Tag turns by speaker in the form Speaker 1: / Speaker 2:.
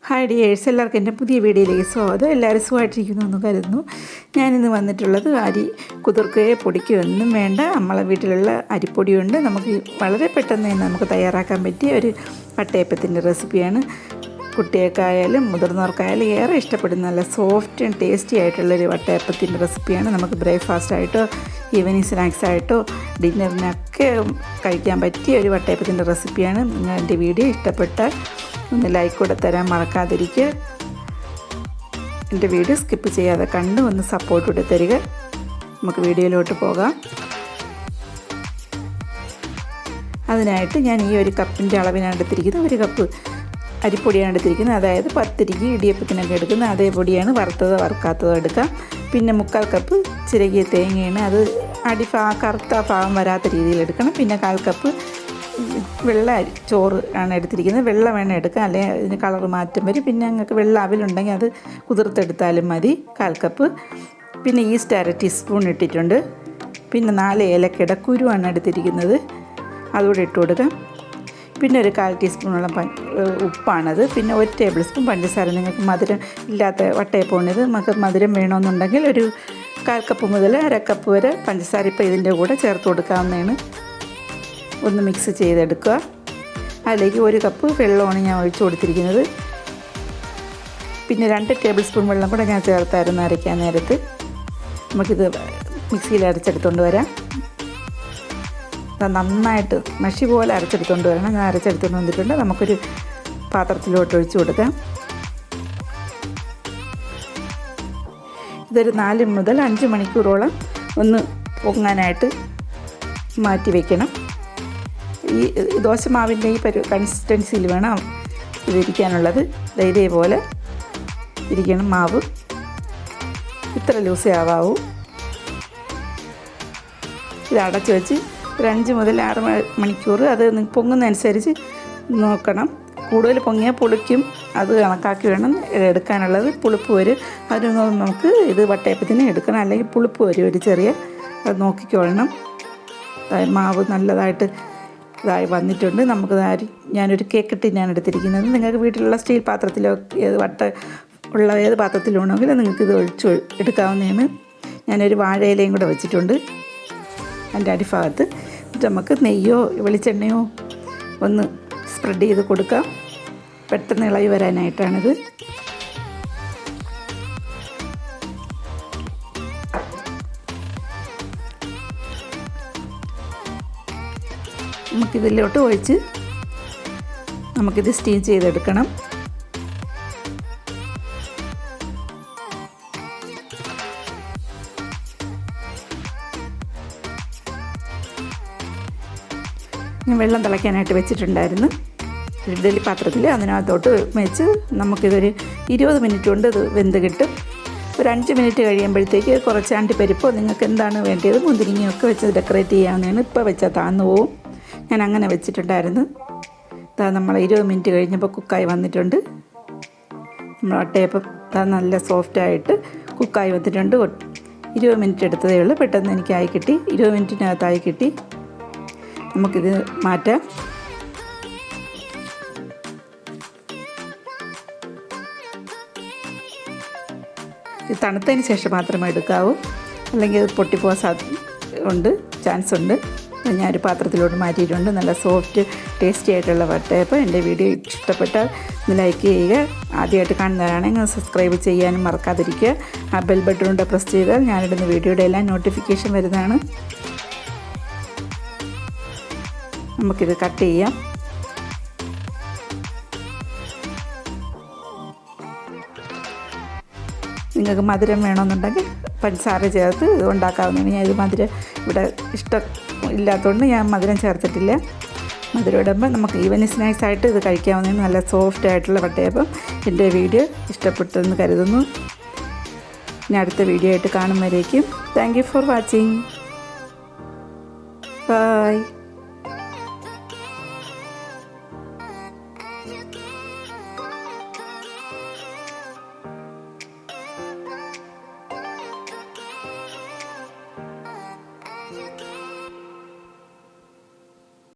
Speaker 1: Hi dears, എല്ലാവർക്കും എൻ്റെ പുതിയ വീഡിയോയിലേക്ക് സ്വാഗതം. എല്ലാവരും സുഖമായിട്ടിരിക്കുന്നു എന്ന് കരുതുന്നു. ഞാനിന്ന് വന്നിട്ടുള്ളത് അരി കുതിർക്കുകയോ പൊടിക്കുകയോ ഒന്നും വേണ്ട, നമ്മളെ വീട്ടിലുള്ള അരിപ്പൊടി കൊണ്ട് നമുക്ക് വളരെ പെട്ടെന്ന് തന്നെ നമുക്ക് തയ്യാറാക്കാൻ പറ്റിയ ഒരു വട്ടയപ്പത്തിൻ്റെ റെസിപ്പിയാണ്. കുട്ടികൾക്കായാലും മുതിർന്നവർക്കായാലും ഏറെ ഇഷ്ടപ്പെടുന്ന നല്ല സോഫ്റ്റ് ആൻഡ് ടേസ്റ്റി ആയിട്ടുള്ളൊരു വട്ടയപ്പത്തിൻ്റെ റെസിപ്പിയാണ്. നമുക്ക് ബ്രേക്ക്ഫാസ്റ്റായിട്ടോ ഈവനിങ് സ്നാക്സായിട്ടോ ഡിന്നറിനൊക്കെ കഴിക്കാൻ പറ്റിയ ഒരു വട്ടയപ്പത്തിൻ്റെ റെസിപ്പിയാണ്. നിങ്ങൾ എൻ്റെ വീഡിയോ ഇഷ്ടപ്പെട്ടാൽ ഒന്ന് ലൈക്ക് കൂടെ തരാൻ മറക്കാതിരിക്കുക. എൻ്റെ വീഡിയോ സ്കിപ്പ് ചെയ്യാതെ കണ്ട് ഒന്ന് സപ്പോർട്ട് കൂടെ തരിക. നമുക്ക് വീഡിയോയിലോട്ട് പോകാം. അതിനായിട്ട് ഞാൻ ഈ ഒരു കപ്പിൻ്റെ അളവിനാണ് എടുത്തിരിക്കുന്നത്. ഒരു കപ്പ് അരിപ്പൊടിയാണ് എടുത്തിരിക്കുന്നത്. അതായത് പത്തിരിക്ക് ഇടിയപ്പത്തിനൊക്കെ എടുക്കുന്ന അതേ പൊടിയാണ്. വറുത്തതോ വറുക്കാത്തതോ എടുക്കാം. പിന്നെ 1/4 കപ്പ് ചിരകിയ തേങ്ങയാണ്. അത് കറുത്ത ഭാഗം വരാത്ത രീതിയിൽ എടുക്കണം. പിന്നെ 1/4 കപ്പ് വെള്ള ചോറ് ആണ് എടുത്തിരിക്കുന്നത്. വെള്ള വേണം എടുക്കാം, അല്ലെങ്കിൽ അതിന് കളർ മാറ്റം വരും. പിന്നെ നിങ്ങൾക്ക് വെള്ള അവിലുണ്ടെങ്കിൽ അത് കുതിർത്തെടുത്താലും മതി. 1/4 കപ്പ്. പിന്നെ ഈസ്റ്റ് 1/2 ടീസ്പൂൺ ഇട്ടിട്ടുണ്ട്. പിന്നെ 4 ഏലക്കയുടെ കുരുവാണ് എടുത്തിരിക്കുന്നത്, അതുകൂടെ ഇട്ട് കൊടുക്കാം. പിന്നെ ഒരു 1/4 ടീസ്പൂണോളം ഉപ്പാണത്. പിന്നെ 1 ടേബിൾ സ്പൂൺ പഞ്ചസാര. നിങ്ങൾക്ക് മധുരം ഇല്ലാത്ത വട്ടയപ്പമാണിത്. നമുക്ക് മധുരം വേണമെന്നുണ്ടെങ്കിൽ ഒരു 1/4 കപ്പ് മുതൽ 1/2 കപ്പ് വരെ പഞ്ചസാര ഇപ്പോൾ ഇതിൻ്റെ കൂടെ ചേർത്ത് കൊടുക്കാവുന്നതാണ്. ഒന്ന് മിക്സ് ചെയ്തെടുക്കുക. അതിലേക്ക് 1 കപ്പ് വെള്ളമാണ് ഞാൻ ഒഴിച്ചു കൊടുത്തിരിക്കുന്നത്. പിന്നെ 2 ടേബിൾ സ്പൂൺ വെള്ളം കൂടെ ഞാൻ ചേർത്തായിരുന്നു അരയ്ക്കാൻ നേരത്ത്. നമുക്കിത് മിക്സിയിൽ അരച്ചെടുത്തുകൊണ്ട് വരാം. നന്നായിട്ട് മഷി പോലെ അരച്ചെടുത്തുകൊണ്ട് വരണം. ഞാൻ അരച്ചെടുത്തുകൊണ്ട് വന്നിട്ടുണ്ട്. നമുക്കൊരു പാത്രത്തിലോട്ട് ഒഴിച്ചു കൊടുക്കാം. ഇതൊരു 4 മുതൽ 5 മണിക്കൂറോളം ഒന്ന് പൊങ്ങാനായിട്ട് മാറ്റി വയ്ക്കണം. ഈ ദോശമാവിൻ്റെ ഈ കൺസിസ്റ്റൻസിയിൽ വേണം ഇതിരിക്കാനുള്ളത്. ഇതേപോലെ ഇരിക്കണം മാവ്. ഇത്ര ലൂസേ ആവാവൂ. ഇത് അടച്ച് വെച്ച് ഒരു 5 മുതൽ 6 മണിക്കൂർ അത് പൊങ്ങുന്നതനുസരിച്ച് നോക്കണം. കൂടുതൽ പൊങ്ങിയാൽ പുളിക്കും. അത് കണക്കാക്കി വേണം എടുക്കാനുള്ളത്. പുളിപ്പ് വരും. അതിന് നമുക്ക് ഇത് വട്ടയപ്പത്തിന് എടുക്കണം, അല്ലെങ്കിൽ പുളിപ്പ് വരും ഒരു ചെറിയ. അത് നോക്കിക്കൊള്ളണം. മാവ് നല്ലതായിട്ട് ഇതായി വന്നിട്ടുണ്ട്. നമുക്ക് ഞാനൊരു കേക്ക് ടിന്നാണ് എടുത്തിരിക്കുന്നത്. നിങ്ങൾക്ക് വീട്ടിലുള്ള സ്റ്റീൽ പാത്രത്തിലോ ഏത് പാത്രത്തിലാണെങ്കിൽ നിങ്ങൾക്ക് ഇത് ഒഴിച്ച് എടുക്കാവുന്നതാണ്. ഞാനൊരു വാഴയിലയും കൂടെ വെച്ചിട്ടുണ്ട് അതിൻ്റെ അടിഭാഗത്ത്. എന്നിട്ട് നമുക്ക് നെയ്യോ വെളിച്ചെണ്ണയോ ഒന്ന് സ്പ്രെഡ് ചെയ്ത് കൊടുക്കാം. പെട്ടെന്ന് ഇളകി വരാനായിട്ടാണിത്. നമുക്കിതിലോട്ട് ഒഴിച്ച് നമുക്കിത് സ്റ്റീം ചെയ്തെടുക്കണം. ഞാൻ വെള്ളം തിളയ്ക്കാനായിട്ട് വെച്ചിട്ടുണ്ടായിരുന്നു ഇഡ്ഡലി പാത്രത്തിൽ. അതിനകത്തോട്ട് വെച്ച് നമുക്കിതൊരു 20 മിനിറ്റ് കൊണ്ട് ഇത് വെന്ത് കിട്ടും. ഒരു 5 മിനിറ്റ് കഴിയുമ്പോഴത്തേക്ക് കുറച്ച് അണ്ടിപ്പരിപ്പോ നിങ്ങൾക്ക് എന്താണ് വേണ്ടത് മുന്തിരിങ്ങയൊക്കെ വെച്ച് ഡെക്കറേറ്റ് ചെയ്യാവുന്നതാണ്. ഇപ്പോൾ വെച്ചാൽ താന്നു പോവും. ഞാൻ അങ്ങനെ വെച്ചിട്ടുണ്ടായിരുന്നു. നമ്മൾ 20 മിനിറ്റ് കഴിഞ്ഞപ്പോൾ കുക്കായി വന്നിട്ടുണ്ട്. നമ്മൾ വട്ടയപ്പം നല്ല സോഫ്റ്റായിട്ട് കുക്കായി വന്നിട്ടുണ്ട്. 20 മിനിറ്റ് എടുത്തതേ ഉള്ളൂ. പെട്ടെന്ന് എനിക്കായി കിട്ടി. 20 മിനിറ്റിനകത്തായി കിട്ടി. നമുക്കിത് മാറ്റാം. ഇത് തണുത്തതിന് ശേഷം മാത്രമേ എടുക്കാവൂ, അല്ലെങ്കിൽ അത് പൊട്ടിപ്പോകാൻ ചാൻസ് ഉണ്ട്. ഞാനൊരു പാത്രത്തിലോട്ട് മാറ്റിയിട്ടുണ്ട്. നല്ല സോഫ്റ്റ് ടേസ്റ്റി ആയിട്ടുള്ള വട്ടയപ്പം. എൻ്റെ വീഡിയോ ഇഷ്ടപ്പെട്ടാൽ ഒന്ന് ലൈക്ക് ചെയ്യുക. ആദ്യമായിട്ട് കാണുന്നവരാണെങ്കിൽ സബ്സ്ക്രൈബ് ചെയ്യാനും മറക്കാതിരിക്കുക. ആ ബെൽ ബട്ടൺ പ്രസ് ചെയ്താൽ ഞാനിടുന്ന വീഡിയോയുടെ എല്ലാം നോട്ടിഫിക്കേഷൻ വരുന്നതാണ്. നമുക്കിത് കട്ട് ചെയ്യാം. നിങ്ങൾക്ക് മധുരം വേണമെന്നുണ്ടെങ്കിൽ പഞ്ചസാര ചേർത്ത് ഇത് ഉണ്ടാക്കാവുന്നതാണ്. ഞാൻ ഇത് മധുരം ഇവിടെ ഇഷ്ടം ഇല്ലാത്തതുകൊണ്ട് ഞാൻ മധുരം ചേർത്തിട്ടില്ല. മധുരം ഇടുമ്പോൾ നമുക്ക് ഈവനിങ് സ്നാക്സ് ആയിട്ട് ഇത് കഴിക്കാവുന്നതാണ്. നല്ല സോഫ്റ്റ് ആയിട്ടുള്ള വട്ടയപ്പം. എൻ്റെ വീഡിയോ ഇഷ്ടപ്പെട്ടെന്ന് കരുതുന്നു. ഇനി അടുത്ത വീഡിയോ ആയിട്ട് കാണുമ്പോഴേക്കും thank you for watching. By.